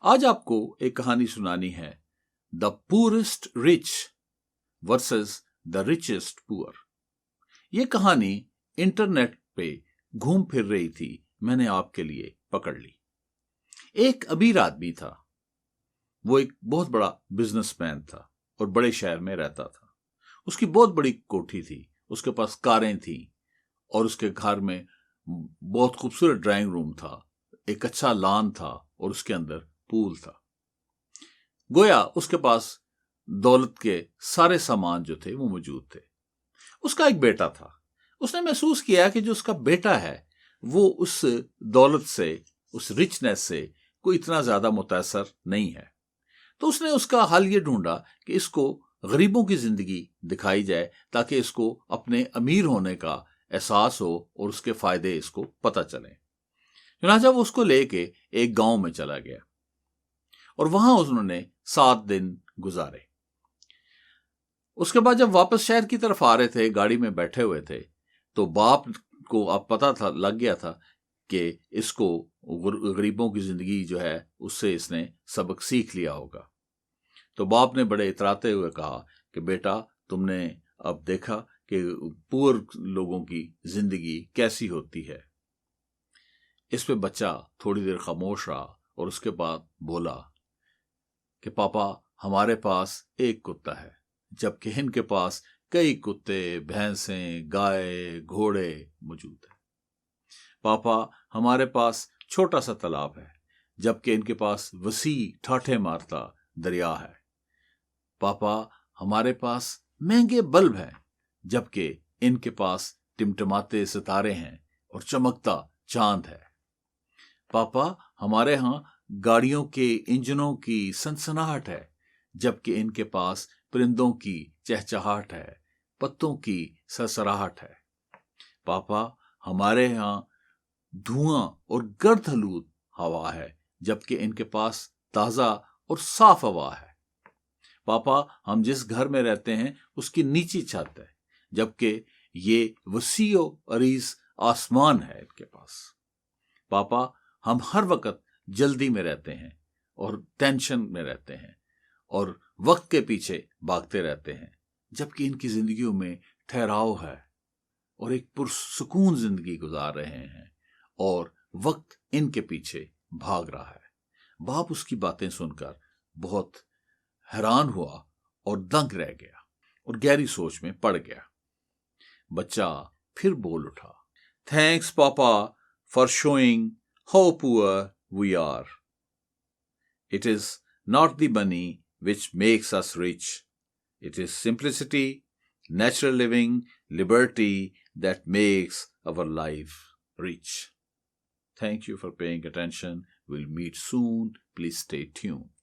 आज आपको एक कहानी सुनानी है, the poorest rich versus the richest poor. ये कहानी इंटरनेट पे घूम फिर रही थी, मैंने आपके लिए पकड़ ली। एक अमीर आदमी था, वो एक बहुत बड़ा बिजनेसमैन था और बड़े शहर में रहता था। उसकी बहुत बड़ी कोठी थी, उसके पास कारें थी और उसके घर में बहुत खूबसूरत ड्राइंग रूम था, एक अच्छा लॉन था और उसके अंदर पूल था। गोया उसके पास दौलत के सारे सामान जो थे वो मौजूद थे। उसका एक बेटा था। उसने महसूस किया कि जो उसका बेटा है वो उस दौलत से, उस रिचनेस से कोई इतना ज्यादा मुतासर नहीं है। तो उसने उसका हल ये ढूंढा कि इसको गरीबों की जिंदगी दिखाई जाए ताकि इसको अपने अमीर होने का एहसास हो और उसके फायदे इसको पता चले। चुनांचा वो उसको लेके एक गांव में चला गया और वहां उन्होंने 7 दिन गुजारे। उसके बाद जब वापस शहर की तरफ आ रहे थे, गाड़ी में बैठे हुए थे, तो बाप को अब पता था, लग गया था कि इसको गरीबों की जिंदगी जो है उससे इसने सबक सीख लिया होगा। तो बाप ने बड़े इतराते हुए कहा कि बेटा, तुमने अब देखा कि पुअर लोगों की जिंदगी कैसी होती है। इस पे बच्चा थोड़ी देर खामोश रहा और उसके बाद बोला कि पापा, हमारे पास एक कुत्ता है, जबकि इनके पास कई कुत्ते, भैंसें, गाय, घोड़े मौजूद हैं। पापा, हमारे पास छोटा सा तालाब है, जबकि इनके पास वसी ठाठे मारता दरिया है। पापा, हमारे पास महंगे बल्ब हैं, जबकि इनके पास टिमटिमाते सितारे हैं और चमकता चांद है। पापा, हमारे यहाँ गाड़ियों के इंजनों की सनसनाहट है, जबकि इनके पास परिंदों की चहचहाहट है, पत्तों की सरसराहट है। पापा, हमारे यहाँ धुआं और गर्द-आलूद हवा है, जबकि इनके पास ताजा और साफ हवा है। पापा, हम जिस घर में रहते हैं उसकी नीची छत है, जबकि ये वसीओ अरीज आसमान है इनके पास। पापा, हम हर वक्त जल्दी में रहते हैं और टेंशन में रहते हैं और वक्त के पीछे भागते रहते हैं, जबकि इनकी जिंदगियों में ठहराव है और एक पुरसुकून जिंदगी गुजार रहे हैं और वक्त इनके पीछे भाग रहा है। बाप उसकी बातें सुनकर बहुत हैरान हुआ और दंग रह गया और गहरी सोच में पड़ गया। बच्चा फिर बोल उठा, थैंक्स पापा for showing how poor we are. It is not the money which makes us rich. It is simplicity, natural living, liberty that makes our life rich. Thank you for paying attention. We'll meet soon. Please stay tuned.